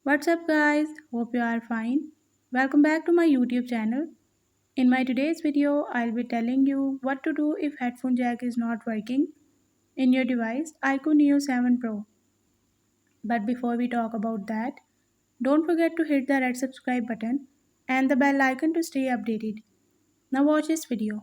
What's up, guys? Hope you are fine. Welcome back to my YouTube channel. In my today's video, I'll be telling you what to do if headphone jack is not working in your device IQOO Neo 7 Pro. But before we talk about that, don't forget to hit the red subscribe button and the bell icon to stay updated. Now watch this video.